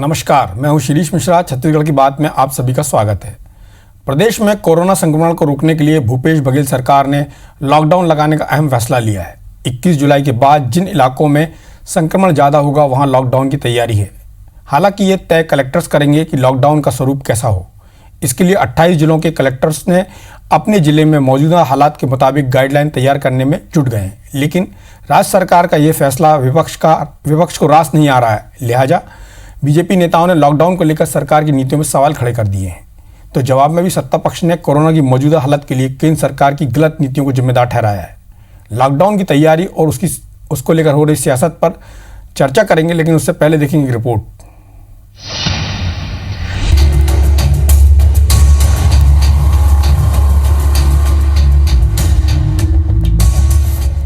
नमस्कार, मैं हूं शिरीष मिश्रा। छत्तीसगढ़ की बात में आप सभी का स्वागत है। प्रदेश में कोरोना संक्रमण को रोकने के लिए भूपेश बघेल सरकार ने लॉकडाउन लगाने का अहम फैसला लिया है। 21 जुलाई के बाद जिन इलाकों में संक्रमण ज़्यादा होगा वहां लॉकडाउन की तैयारी है। हालांकि ये तय कलेक्टर्स करेंगे कि लॉकडाउन का स्वरूप कैसा हो। इसके लिए 28 जिलों के कलेक्टर्स ने अपने जिले में मौजूदा हालात के मुताबिक गाइडलाइन तैयार करने में जुट गए हैं। लेकिन राज्य सरकार का ये फैसला विपक्ष को रास नहीं आ रहा है। लिहाजा बीजेपी नेताओं ने लॉकडाउन को लेकर सरकार की नीतियों में सवाल खड़े कर दिए हैं। तो जवाब में भी सत्ता पक्ष ने कोरोना की मौजूदा हालत के लिए केंद्र सरकार की गलत नीतियों को जिम्मेदार ठहराया है। लॉकडाउन की तैयारी और उसको लेकर हो रही सियासत पर चर्चा करेंगे, लेकिन उससे पहले देखेंगे रिपोर्ट।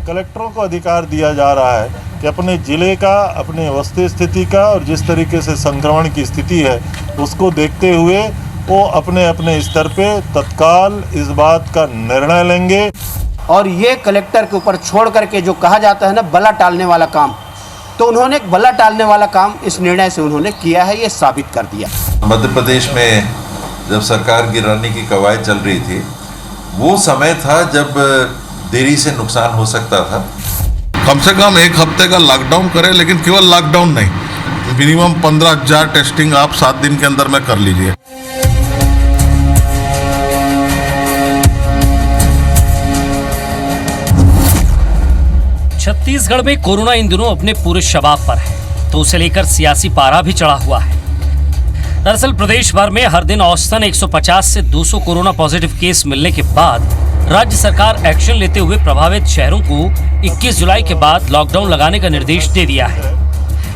कलेक्टरों को अधिकार दिया जा रहा है कि अपने ज़िले का, अपने वस्तु स्थिति का और जिस तरीके से संक्रमण की स्थिति है उसको देखते हुए वो अपने अपने स्तर पे तत्काल इस बात का निर्णय लेंगे। और ये कलेक्टर के ऊपर छोड़ करके जो कहा जाता है ना बला टालने वाला काम, तो उन्होंने एक बला टालने वाला काम इस निर्णय से उन्होंने किया है, ये साबित कर दिया। मध्य प्रदेश में जब सरकार गिराने की कवायद चल रही थी, वो समय था जब देरी से नुकसान हो सकता था। कम से कम एक हफ्ते का लॉकडाउन करें, लेकिन केवल लॉकडाउन नहीं, मिनिमम 15,000 टेस्टिंग आप 7 दिन के अंदर में कर लीजिए। छत्तीसगढ़ में कोरोना इन दिनों अपने पूरे शबाब पर है, तो उसे लेकर सियासी पारा भी चढ़ा हुआ है। दरअसल प्रदेश भर में हर दिन औसतन 150 से 200 कोरोना पॉजिटिव केस मिलने के बाद राज्य सरकार एक्शन लेते हुए प्रभावित शहरों को 21 जुलाई के बाद लॉकडाउन लगाने का निर्देश दे दिया है।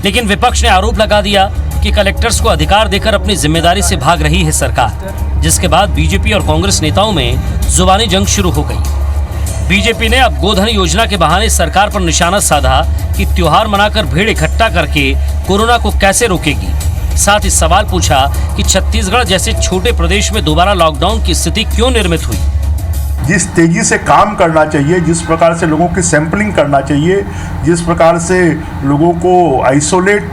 लेकिन विपक्ष ने आरोप लगा दिया कि कलेक्टर्स को अधिकार देकर अपनी जिम्मेदारी से भाग रही है सरकार, जिसके बाद बीजेपी और कांग्रेस नेताओं में जुबानी जंग शुरू हो गई। बीजेपी ने अब गोधन योजना के बहाने सरकार पर निशाना साधा कि त्योहार मनाकर भीड़ इकट्ठा करके कोरोना को कैसे रोकेगी। साथ ही सवाल पूछा कि छत्तीसगढ़ जैसे छोटे प्रदेश में दोबारा लॉकडाउन की स्थिति क्यों निर्मित हुई। जिस तेजी से काम करना चाहिए, जिस प्रकार से लोगों की सैंपलिंग करना चाहिए, जिस प्रकार से लोगों को आइसोलेट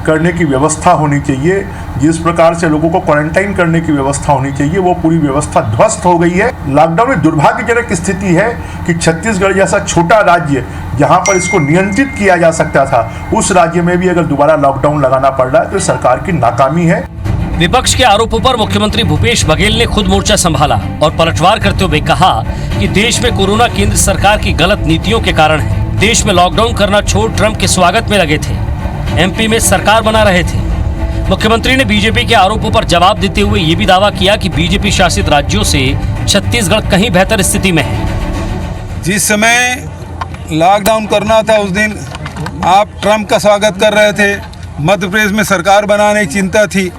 करने की व्यवस्था होनी चाहिए, जिस प्रकार से लोगों को क्वारंटाइन करने की व्यवस्था होनी चाहिए, वो पूरी व्यवस्था ध्वस्त हो गई है। लॉकडाउन में दुर्भाग्यजनक स्थिति है कि छत्तीसगढ़ जैसा छोटा राज्य जहां पर इसको नियंत्रित किया जा सकता था, उस राज्य में भी अगर दोबारा लॉकडाउन लगाना पड़ रहा है तो सरकार की नाकामी है। विपक्ष के आरोपों पर मुख्यमंत्री भूपेश बघेल ने खुद मोर्चा संभाला और पलटवार करते हुए कहा कि देश में कोरोना केंद्र सरकार की गलत नीतियों के कारण है। देश में लॉकडाउन करना छोड़ ट्रंप के स्वागत में लगे थे, एमपी में सरकार बना रहे थे। मुख्यमंत्री ने बीजेपी के आरोपों पर जवाब देते हुए ये भी दावा किया कि बीजेपी शासित राज्यों से छत्तीसगढ़ कहीं बेहतर स्थिति में है। जिस समय लॉकडाउन करना था उस दिन आप ट्रंप का स्वागत कर रहे थे, मध्य प्रदेश में सरकार बनाने की चिंता थी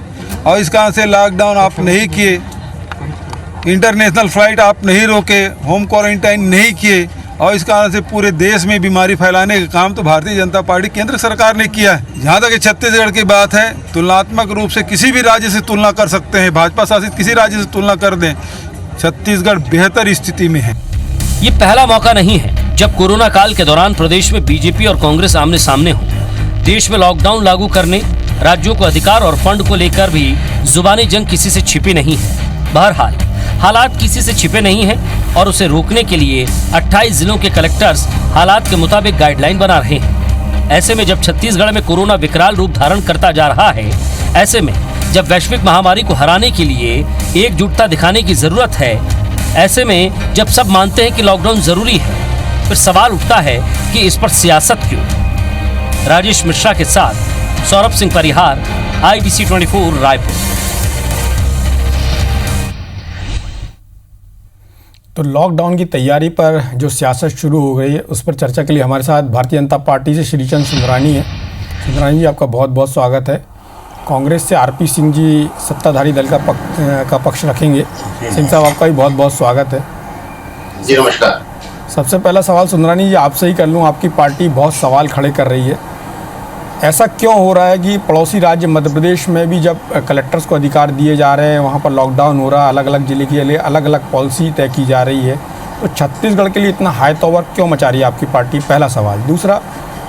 और इस कारण से लॉकडाउन आप नहीं किए, इंटरनेशनल फ्लाइट आप नहीं रोके, होम क्वारंटाइन नहीं किए और इस कारण से पूरे देश में बीमारी फैलाने का काम तो भारतीय जनता पार्टी केंद्र सरकार ने किया है। जहाँ तक छत्तीसगढ़ की बात है, तुलनात्मक रूप से किसी भी राज्य से तुलना कर सकते हैं, भाजपा शासित किसी राज्य से तुलना कर दें, छत्तीसगढ़ बेहतर स्थिति में है। ये पहला मौका नहीं है जब कोरोना काल के दौरान प्रदेश में बीजेपी और कांग्रेस आमने सामने हो। देश में लॉकडाउन लागू करने, राज्यों को अधिकार और फंड को लेकर भी जुबानी जंग किसी से छिपी नहीं है। बहरहाल हालात किसी से छिपे नहीं हैं और उसे रोकने के लिए 28 जिलों के कलेक्टर्स हालात के मुताबिक गाइडलाइन बना रहे हैं। ऐसे में जब छत्तीसगढ़ में कोरोना विकराल रूप धारण करता जा रहा है, ऐसे में जब वैश्विक महामारी को हराने के लिए एकजुटता दिखाने की जरूरत है, ऐसे में जब सब मानते हैं कि लॉकडाउन जरूरी है, फिर सवाल उठता है कि इस पर सियासत क्यों। राजेश मिश्रा के साथ सौरभ सिंह परिहार, IBC 24 रायपुर। तो लॉकडाउन की तैयारी पर जो सियासत शुरू हो गई है, उस पर चर्चा के लिए हमारे साथ भारतीय जनता पार्टी से श्रीचंद सुंदरानी है। सुंदरानी जी, आपका बहुत बहुत स्वागत है। कांग्रेस से RP सिंह जी सत्ताधारी दल का पक्ष रखेंगे। सिंह साहब, आपका भी बहुत बहुत स्वागत है। जी नमस्कार। सबसे पहला सवाल सुंदरानी जी आपसे ही कर लूँ। आपकी पार्टी बहुत सवाल खड़े कर रही है, ऐसा क्यों हो रहा है कि पड़ोसी राज्य मध्य प्रदेश में भी जब कलेक्टर्स को अधिकार दिए जा रहे हैं, वहाँ पर लॉकडाउन हो रहा है, अलग अलग जिले के लिए अलग अलग पॉलिसी तय की जा रही है, तो छत्तीसगढ़ के लिए इतना हाई तोवर क्यों मचा रही है आपकी पार्टी? पहला सवाल। दूसरा,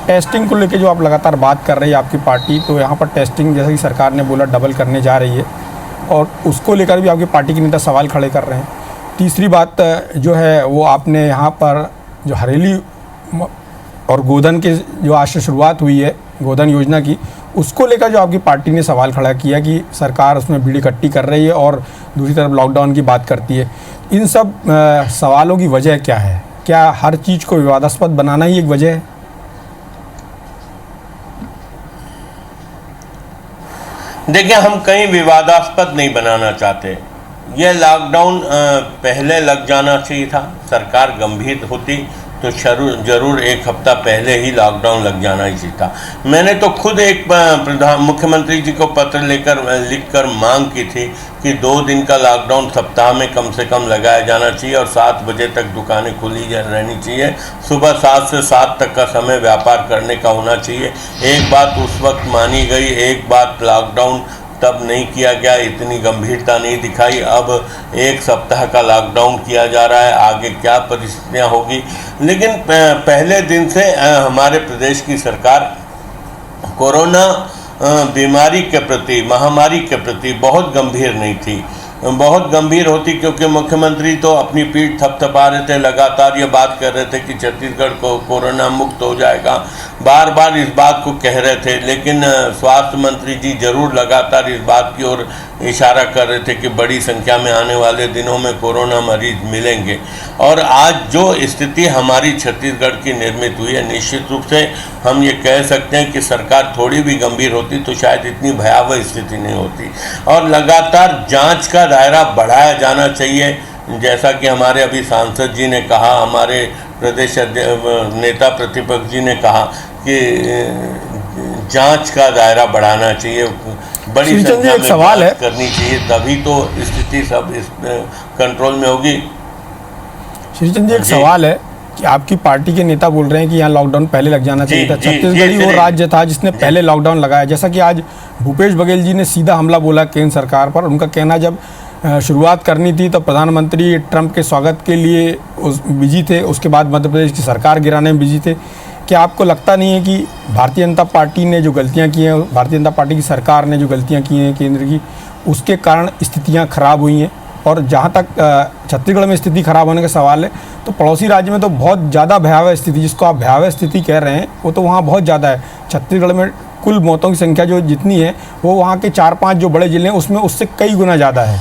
टेस्टिंग को लेकर जो आप लगातार बात कर रही है आपकी पार्टी, तो यहाँ पर टेस्टिंग जैसे कि सरकार ने बोला डबल करने जा रही है और उसको लेकर भी आपकी पार्टी के नेता सवाल खड़े कर रहे हैं। तीसरी बात जो है वो आपने यहाँ पर जो हरेली और गोधन के जो आज से शुरुआत हुई है गोधन योजना की, उसको लेकर जो आपकी पार्टी ने सवाल खड़ा किया कि सरकार उसमें भीड़ इकट्ठी कर रही है और दूसरी तरफ लॉकडाउन की बात करती है। इन सब सवालों की वजह क्या है? क्या हर चीज़ को विवादास्पद बनाना ही एक वजह है? देखिए, हम कहीं विवादास्पद नहीं बनाना चाहते। यह लॉकडाउन पहले लग जाना चाहिए था। सरकार गंभीर होती तो जरूर एक हफ्ता पहले ही लॉकडाउन लग जाना ही चाहिए था। मैंने तो खुद एक मुख्यमंत्री जी को पत्र लिखकर मांग की थी कि 2 दिन का लॉकडाउन सप्ताह में कम से कम लगाया जाना चाहिए और 7 बजे तक दुकानें खुली रहनी चाहिए। सुबह 7 से 7 तक का समय व्यापार करने का होना चाहिए। एक बात उस वक्त मानी गई, एक बात लॉकडाउन तब नहीं किया गया, इतनी गंभीरता नहीं दिखाई। अब 1 सप्ताह का लॉकडाउन किया जा रहा है, आगे क्या परिस्थितियां होगी। लेकिन पहले दिन से हमारे प्रदेश की सरकार कोरोना बीमारी के प्रति, महामारी के प्रति बहुत गंभीर नहीं थी। बहुत गंभीर होती क्योंकि मुख्यमंत्री तो अपनी पीठ थपथपा रहे थे, लगातार ये बात कर रहे थे कि छत्तीसगढ़ को कोरोना मुक्त हो जाएगा, बार बार इस बात को कह रहे थे। लेकिन स्वास्थ्य मंत्री जी जरूर लगातार इस बात की ओर इशारा कर रहे थे कि बड़ी संख्या में आने वाले दिनों में कोरोना मरीज मिलेंगे। और आज जो स्थिति हमारी छत्तीसगढ़ की निर्मित हुई है, निश्चित रूप से हम ये कह सकते हैं कि सरकार थोड़ी भी गंभीर होती तो शायद इतनी भयावह स्थिति नहीं होती। और लगातार जांच का दायरा बढ़ाया जाना चाहिए, जैसा कि हमारे अभी सांसद जी ने कहा, हमारे प्रदेश नेता प्रतिपक्ष जी ने कहा कि जांच का दायरा बढ़ाना चाहिए, बड़ी संख्या में सवाल है करनी चाहिए, तभी तो स्थिति सब इस कंट्रोल में होगी। श्रीचंद जी, एक सवाल है कि आपकी पार्टी के नेता बोल रहे हैं कि यहाँ लॉकडाउन पहले लग जाना चाहिए था। छत्तीसगढ़ ही वो राज्य था जिसने पहले लॉकडाउन लगाया, जैसा कि आज भूपेश बघेल जी ने सीधा हमला बोला केंद्र सरकार पर। उनका कहना जब शुरुआत करनी थी तो प्रधानमंत्री ट्रंप के स्वागत के लिए बिजी थे, उसके बाद मध्य प्रदेश की सरकार गिराने में बिजी थे। क्या आपको लगता नहीं है कि भारतीय जनता पार्टी ने जो गलतियां की हैं, भारतीय जनता पार्टी की सरकार ने जो गलतियां की हैं केंद्र की, उसके कारण स्थितियां खराब हुई हैं? और जहां तक छत्तीसगढ़ में स्थिति खराब होने का सवाल है, तो पड़ोसी राज्य में तो बहुत ज़्यादा भयावह स्थिति, जिसको आप भयावह स्थिति कह रहे हैं, वो तो वहाँ बहुत ज़्यादा है। छत्तीसगढ़ में कुल मौतों की संख्या जो जितनी है वो वहाँ के 4-5 जो बड़े ज़िले हैं उसमें उससे कई गुना ज़्यादा है।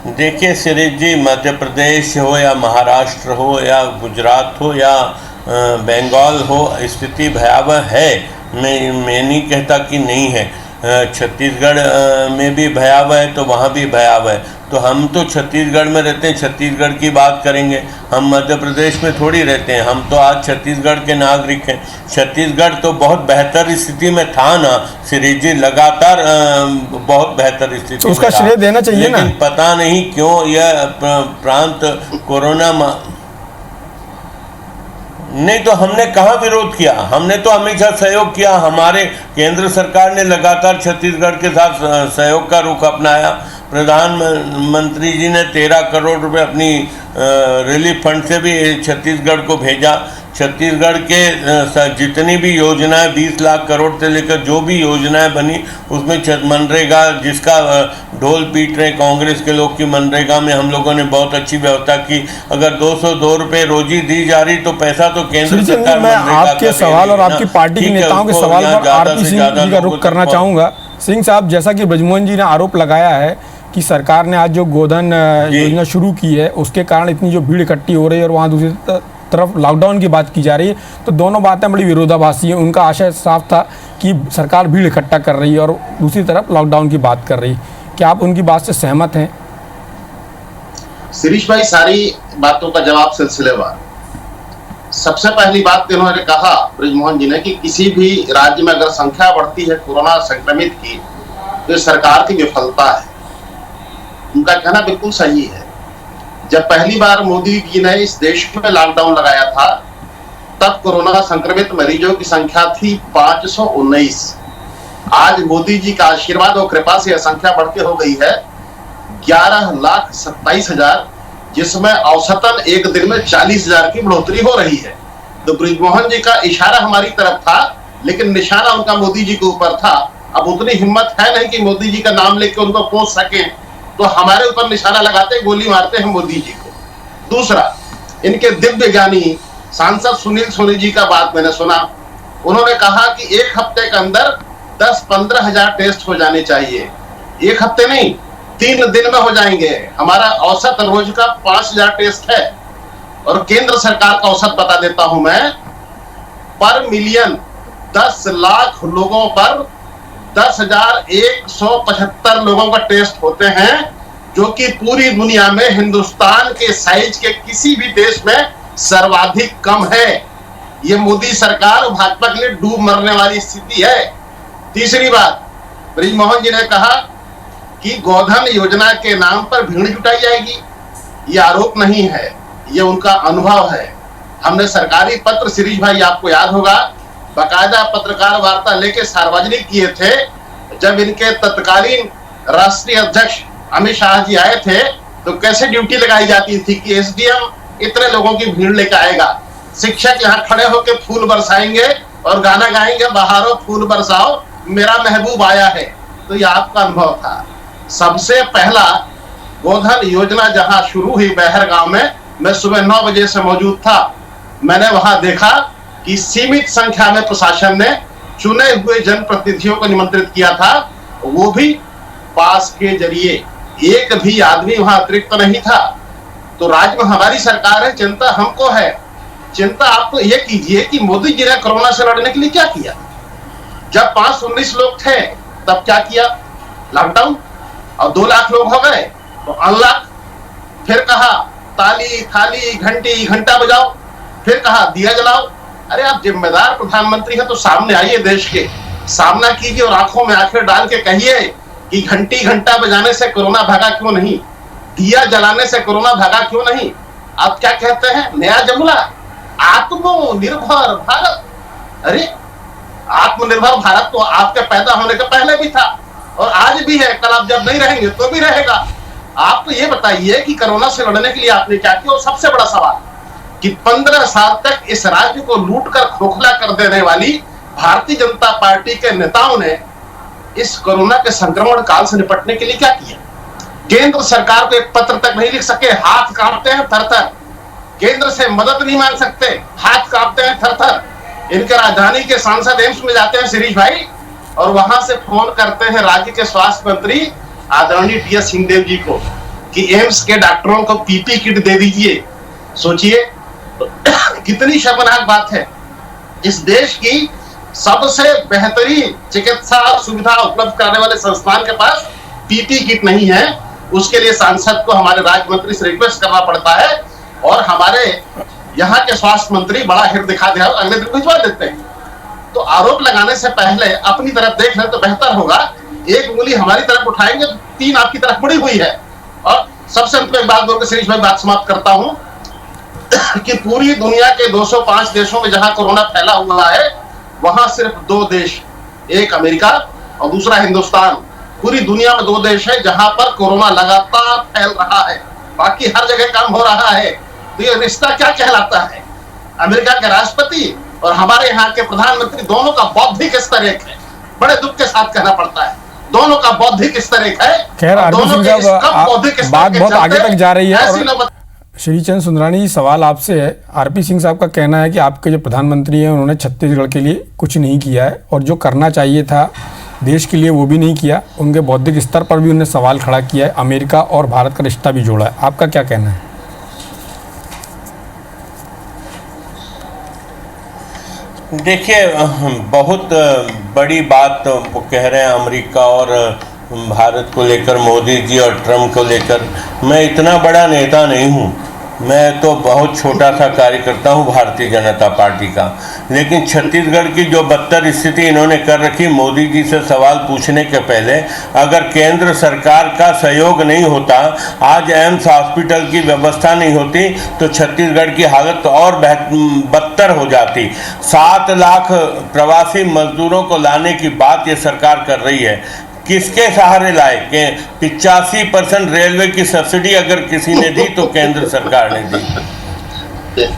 देखिए शिरीष जी, मध्य प्रदेश हो या महाराष्ट्र हो या गुजरात हो या बंगाल हो, स्थिति भयावह है। मैं नहीं कहता कि नहीं है। छत्तीसगढ़ में भी भयावह है तो वहाँ भी भयावह है। तो हम तो छत्तीसगढ़ में रहते हैं, छत्तीसगढ़ की बात करेंगे। हम मध्य प्रदेश में थोड़ी रहते हैं, हम तो आज छत्तीसगढ़ के नागरिक हैं। छत्तीसगढ़ तो बहुत बेहतर स्थिति में था ना शिरीष जी, लगातार बहुत बेहतर स्थिति तो उसका श्रेय देना चाहिए ना। लेकिन पता नहीं क्यों यह प्रांत कोरोना नहीं, तो हमने कहाँ विरोध किया? हमने तो हमेशा सहयोग किया। हमारे केंद्र सरकार ने लगातार छत्तीसगढ़ के साथ सहयोग का रुख अपनाया। प्रधानमंत्री जी ने 13 करोड़ रुपए अपनी रिलीफ फंड से भी छत्तीसगढ़ को भेजा। छत्तीसगढ़ के जितनी भी योजनाएं 20 लाख करोड़ से लेकर जो भी योजनाएं बनी उसमें मनरेगा, जिसका ढोल पीट रहे कांग्रेस के लोग, की मनरेगा में हम लोगों ने बहुत अच्छी व्यवस्था की। अगर 202 रुपये रोजी दी जा रही तो पैसा तो केंद्र सरकार मैं आपके सवाल और आपकी पार्टी के नेताओं के सवाल पर आरपी सिंह जी का रुख करना चाहूँगा। सिंह साहब, जैसा कि ब्रजमोहन जी ने आरोप लगाया है कि सरकार ने आज जो गोधन योजना शुरू की है उसके कारण इतनी जो भीड़ इकट्ठी हो रही है और वहाँ दूसरी तरफ लॉकडाउन की बात की जा रही है, तो दोनों बातें बड़ी विरोधाभासी हैं। उनका आशय साफ था कि सरकार भीड़ इकट्ठा कर रही है और दूसरी तरफ लॉकडाउन की बात कर रही है। क्या आप उनकी बात से सहमत हैं? शिरीष भाई, सारी बातों का जवाब सिलसिलेवार। सबसे पहली बात इन्होंने कहा ब्रजमोहन जी ने कि किसी भी राज्य में अगर संख्या बढ़ती है कोरोना संक्रमित की तो ये सरकार की विफलता है। उनका कहना बिल्कुल सही है। जब पहली बार मोदी जी ने इस देश में लॉकडाउन लगाया था तब कोरोना संक्रमित मरीजों की संख्या थी 519। आज मोदी जी का आशीर्वाद और कृपा से यह संख्या बढ़ के हो गई है 11,27,000, जिसमें औसतन एक दिन में 40,000 की बढ़ोतरी हो रही है। तो बृजमोहन जी का इशारा हमारी तरफ था, लेकिन निशाना उनका मोदी जी के ऊपर था। अब उतनी हिम्मत है नहीं कि मोदी जी का नाम लेके उनको पहुंच सके, तो हमारे ऊपर निशाना लगाते गोली मारते हैं मोदी जी को। दूसरा, इनके दिव्य ज्ञानी सांसद सुनील सोनी जी का बात मैंने सुना। उन्होंने कहा कि एक हफ्ते के अंदर 10-15 हजार टेस्ट हो जाने चाहिए। एक हफ्ते नहीं, 3 दिन में हो जाएंगे। हमारा औसत रोज का 5,000 टेस्ट है, और केंद्र सरकार का औसत बता देता हूं मैं, पर मिलियन 10 लाख लोगों पर 10,175 लोगों का टेस्ट होते हैं, जो कि पूरी दुनिया में हिंदुस्तान के साइज के किसी भी देश में सर्वाधिक कम है। ये मोदी सरकार और भाजपा के लिए डूब मरने वाली स्थिति है। तीसरी बात, बृजमोहन जी ने कहा कि गोधन योजना के नाम पर भीड़ जुटाई जाएगी। ये आरोप नहीं है, ये उनका अनुभव है। हमने सरकारी पत्र, शिरीष भाई आपको याद होगा, बाकायदा पत्रकार वार्ता लेके सार्वजनिक किए थे। जब इनके तत्कालीन राष्ट्रीय अध्यक्ष अमित शाह जी आए थे, तो कैसे ड्यूटी लगाई जाती थी कि एसडीएम इतने लोगों की भीड़ लेकर आएगा, शिक्षक यहाँ खड़े होकर फूल बरसाएंगे और गाना गाएंगे, बहारो फूल बरसाओ मेरा महबूब आया है। तो ये आपका अनुभव था। सबसे पहला गोधन योजना जहां शुरू हुई बहर गांव में, मैं सुबह 9 बजे से मौजूद था। मैंने वहां देखा कि सीमित संख्या में प्रशासन ने चुने हुए जनप्रतिनिधियों को निमंत्रित किया था, वो भी पास के जरिए। एक भी आदमी वहां अतिरिक्त नहीं था। तो राज्य में हमारी सरकार है, चिंता हमको है। चिंता आप तो ये कीजिए कि मोदी जी ने कोरोना से लड़ने के लिए क्या किया। जब 519 लोग थे तब क्या किया, लॉकडाउन, और 2 लाख लोग हो गए तो अनलॉक। फिर कहा ताली थाली घंटी घंटा बजाओ, फिर कहा दिया जलाओ। अरे आप जिम्मेदार प्रधानमंत्री हैं तो सामने आइए, देश के सामना कीजिए और आंखों में आंखें डाल के कहिए कि घंटी घंटा बजाने से कोरोना भागा क्यों नहीं, दिया जलाने से कोरोना भागा क्यों नहीं। आप क्या कहते हैं, नया जुमला, आत्मनिर्भर भारत। अरे आत्मनिर्भर भारत तो आपके पैदा होने के पहले भी था और आज भी है, कल आप जब नहीं रहेंगे तो भी रहेगा। आप तो ये बताइए कि कोरोना से लड़ने के लिए आपने क्या किया। और सबसे बड़ा सवाल कि 15 साल तक इस राज्य को लूट कर खोखला कर देने वाली भारतीय जनता पार्टी के नेताओं ने इस कोरोना के संक्रमण काल से निपटने के लिए क्या किया। केंद्र सरकार को एक पत्र तक नहीं लिख सके, हाथ कांपते हैं थर-थर। केंद्र से मदद नहीं मांग सकते, हाथ कांपते हैं थर-थर। इनके राजधानी के सांसद एम्स में जाते हैं शिरीष भाई, और वहां से फोन करते हैं राज्य के स्वास्थ्य मंत्री आदरणीय टी.एस. सिंहदेव जी को कि एम्स के डॉक्टरों को पीपी किट दे दीजिए। सोचिए तो कितनी शर्मनाक बात है। इस देश की सबसे बेहतरीन चिकित्सा सुविधा उपलब्ध कराने वाले संस्थान के पास पीपी किट नहीं है। उसके लिए सांसद को हमारे राज्य मंत्री से रिक्वेस्ट करना पड़ता है, और हमारे यहाँ के स्वास्थ्य मंत्री बड़ा हिट दिखा दिया, अगले दिन भिजवा देते हैं। तो आरोप लगाने से पहले अपनी तरफ देख लें तो बेहतर होगा। एक उंगली हमारी तरफ उठाएंगे तो 3 आपकी तरफ मुड़ी हुई है। और सबसे अंत में एक बात बोलकर शिरीष भाई बात समाप्त करता हूं कि पूरी दुनिया के 205 देशों में जहां कोरोना फैला हुआ है, वहां सिर्फ 2 देश, एक अमेरिका और दूसरा हिंदुस्तान, पूरी दुनिया में 2 देश है जहां पर कोरोना लगातार फैल रहा है। बाकी हर जगह काम हो रहा है। तो ये रिश्ता क्या कहलाता है। अमेरिका के राष्ट्रपति और हमारे यहाँ के प्रधानमंत्री, दोनों का बौद्धिक स्तर एक है। बड़े दुख के साथ कहना पड़ता है, दोनों का बौद्धिक स्तर एक है। खैर आरपी सिंह साहब, बात बहुत आगे तक जा रही है। और श्रीचंद सुंदरानी, सवाल आपसे है। आरपी सिंह साहब का कहना है कि आपके जो प्रधानमंत्री हैं उन्होंने छत्तीसगढ़ के लिए कुछ नहीं किया है, और जो करना चाहिए था देश के लिए वो भी नहीं किया। उनके बौद्धिक स्तर पर भी उन्होंने सवाल खड़ा किया है, अमेरिका और भारत का रिश्ता भी जोड़ा है। आपका क्या कहना है? देखिए, बहुत बड़ी बात वो कह रहे हैं अमेरिका और भारत को लेकर, मोदी जी और ट्रम्प को लेकर। मैं इतना बड़ा नेता नहीं हूँ, मैं तो बहुत छोटा सा कार्यकर्ता हूँ भारतीय जनता पार्टी का। लेकिन छत्तीसगढ़ की जो बदतर स्थिति इन्होंने कर रखी, मोदी जी से सवाल पूछने के पहले, अगर केंद्र सरकार का सहयोग नहीं होता, आज एम्स हॉस्पिटल की व्यवस्था नहीं होती, तो छत्तीसगढ़ की हालत और बदतर हो जाती। 7 लाख प्रवासी मजदूरों को लाने की बात ये सरकार कर रही है। किसके सहारे लाए? कि 85% रेलवे की सब्सिडी अगर किसी ने दी तो केंद्र सरकार ने दी।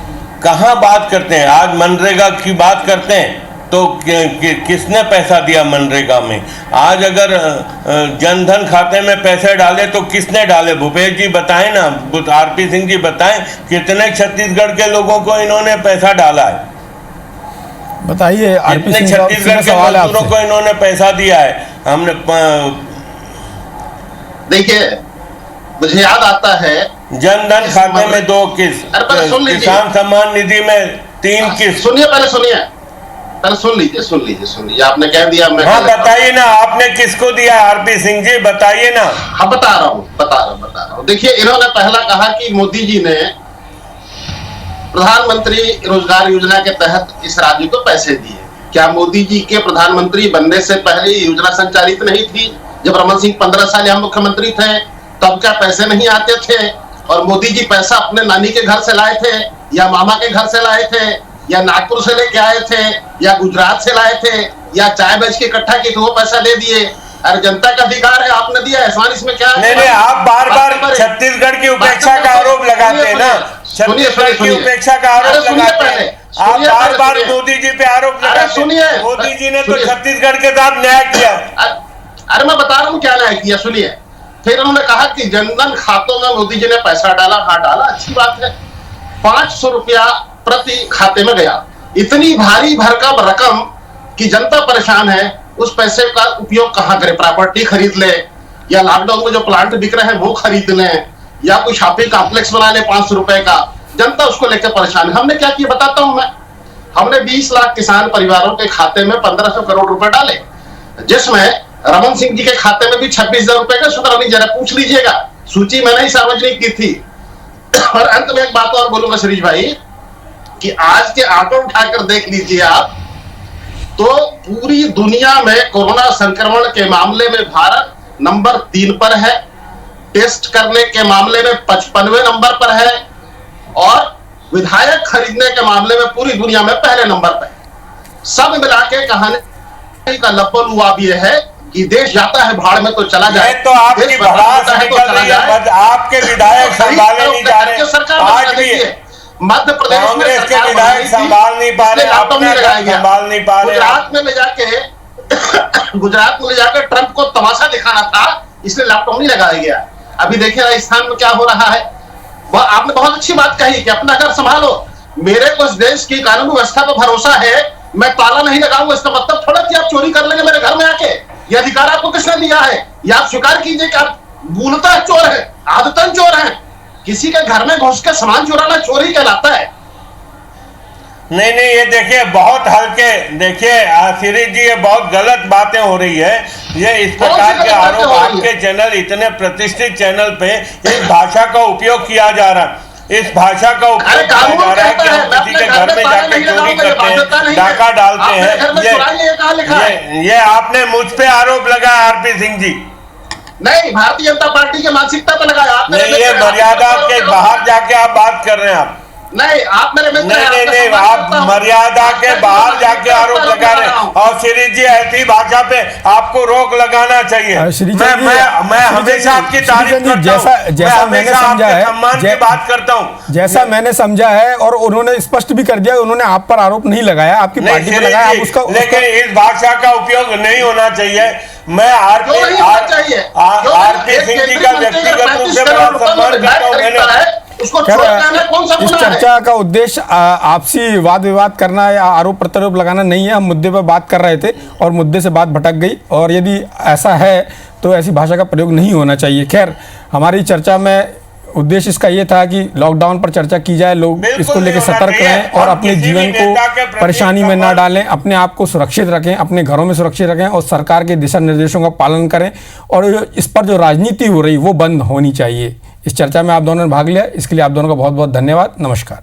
कहाँ बात करते हैं? आज मनरेगा की बात करते हैं तो किसने पैसा दिया मनरेगा में? आज अगर जनधन खाते में पैसे डाले तो किसने डाले? भूपेश जी बताएं ना, आरपी सिंह जी बताएं कितने छत्तीसगढ़ के लोगों को इन्होंने पैसा डाला है? बताइए आरपी सिंह, छत्तीसगढ़ के मजदूरों को इन्होंने पैसा दिया है? हमने देखिए, मुझे याद आता है जनधन खाते में 2 किस्त, किसान सम्मान निधि में 3 किस्त। सुनिए, पहले सुन लीजिए, आपने कह दिया। मैं हाँ बताइए ना, आपने किसको दिया? आरपी सिंह जी बताइए ना। हाँ बता रहा हूँ। देखिए, इन्होंने पहला कहा कि मोदी जी ने प्रधानमंत्री रोजगार योजना के तहत इस राज्य को पैसे दिए। क्या मोदी जी के प्रधानमंत्री बनने से पहले योजना संचालित नहीं थी? जब रमन सिंह 15 साल यहाँ मुख्यमंत्री थे तब क्या पैसे नहीं आते थे? और मोदी जी पैसा अपने नानी के घर से लाए थे, या मामा के घर से लाए थे, या नागपुर से लेके आए थे, या गुजरात से लाए थे, या चाय बेच के इकट्ठा की तो वो पैसा दे दिए? अरे जनता का अधिकार है, आपने दिया, एहसान इसमें क्या है? नहीं, आप बार छत्तीसगढ़ की उपेक्षा का आरोप लगाते हैं ना, छत्तीसगढ़ की उपेक्षा का आरोप लगाते हैं आप, बार मोदी जी पे आरोप लगाते हैं। मोदी जी ने तो छत्तीसगढ़ के साथ न्याय किया। अरे मैं बता रहा हूँ क्या न्याय किया, सुनिए। फिर उन्होंने कहा कि जनधन खातों में मोदी जी ने पैसा डाला। हाँ डाला, अच्छी बात है। 500 रुपया प्रति खाते में गया। इतनी भारी भरकम रकम कि जनता परेशान है, उस पैसे का उपयोग कहाँ करे? प्रॉपर्टी खरीद ले, या लॉकडाउन में जो प्लांट बिक रहे हैं वो खरीद ले, या कोई शॉपिंग कॉम्प्लेक्स बना ले 500 रुपए का। जनता उसको लेकर परेशान है। हमने क्या किया बताता हूं मैं। हमने 20 लाख किसान परिवारों के खाते में 1500 करोड़ रुपए डाले, जिसमें रमन सिंह जी के खाते में भी 26,000 रुपए का शुक्रानी, जरा पूछ लीजिएगा, सूची मैंने ही सार्वजनिक की थी। और अंत में एक बात और बोलूंगा शिरीष भाई, कि आज के आंकड़े उठाकर देख लीजिए आप, तो पूरी दुनिया में कोरोना संक्रमण के मामले में भारत नंबर 3 पर है, टेस्ट करने के मामले में 55वें नंबर पर है, और विधायक खरीदने के मामले में पूरी दुनिया में पहले नंबर पर है। सब मिला के कहानी का लपल हुआ भी है कि देश जाता है भाड़ में तो चला जाए। तो आपकी भड़ास निकल रही है, आपके विधायक संभाले नहीं जा रहे। आज भी मध्य प्रदेश में कांग्रेस के विधायक संभाल नहीं पा रहे, अपना संभाल नहीं पा रहे। गुजरात में ले जाकर ट्रंप को तमाशा दिखाना था, इसलिए लॉकडाउन ही लगाया गया। अभी देखिए राजस्थान में क्या हो रहा है। आपने बहुत अच्छी बात कही कि अपना घर संभालो। मेरे को इस देश की कानून व्यवस्था पर भरोसा है, मैं ताला नहीं लगाऊंगा। इसका मतलब थोड़ा कि आप चोरी कर लेंगे मेरे घर में आके। ये अधिकार आपको किसने दिया है? ये आप स्वीकार कीजिए कि आप मूलतः चोर हैं, आदतन चोर हैं। किसी के घर में घुस के सामान चुराना चोरी कहलाता है। नहीं, ये देखिए बहुत हल्के, देखिए शिरीष जी, ये बहुत गलत बातें हो रही है। ये इस प्रकार के आरोप आपके चैनल, इतने प्रतिष्ठित चैनल पे इस भाषा का उपयोग किया जा रहा है। इस भाषा का उपयोग किया जा रहा है कि हम किसी के घर में जाके चोरी करते हैं, डाका डालते हैं। ये आपने मुझ पे आरोप लगाया आरपी सिंह जी। नहीं, भारतीय जनता पार्टी की मानसिकता पे लगाया। नहीं, ये मर्यादा के बाहर जाके आप बात कर रहे हैं। आप नहीं, आप मेरे मित्र नहीं, आप मर्यादा के बाहर जाके आरोप लगा रहे हैं। और शिरीष जी, ऐसी भाषा पे आपको रोक लगाना चाहिए। मैं हमेशा आपकी तारीफ करता हूं, जैसा मैंने समझा है, सम्मान की बात करता हूं, जैसा मैंने समझा है, और उन्होंने स्पष्ट भी कर दिया, उन्होंने आप पर आरोप नहीं लगाया, आपकी पार्टी पर लगाया। लेकिन इस भाषा का उपयोग नहीं होना चाहिए। मैं आरपी सिंह जी का व्यक्तिगत रूप से बड़ा सम्मान करता हूं। मैंने इस चर्चा का उद्देश्य आपसी वाद विवाद करना या आरोप प्रत्यारोप लगाना नहीं है। हम मुद्दे पर बात कर रहे थे और मुद्दे से बात भटक गई, और यदि ऐसा है तो ऐसी भाषा का प्रयोग नहीं होना चाहिए। खैर, हमारी चर्चा में उद्देश्य इसका ये था कि लॉकडाउन पर चर्चा की जाए, लोग इसको लेकर सतर्क रहें और अपने जीवन को परेशानी में ना डालें, अपने आप को सुरक्षित रखें, अपने घरों में सुरक्षित रखें और सरकार के दिशा निर्देशों का पालन करें। और इस पर जो राजनीति हो रही वो बंद होनी चाहिए। इस चर्चा में आप दोनों ने भाग लिया, इसके लिए आप दोनों का बहुत बहुत धन्यवाद। नमस्कार।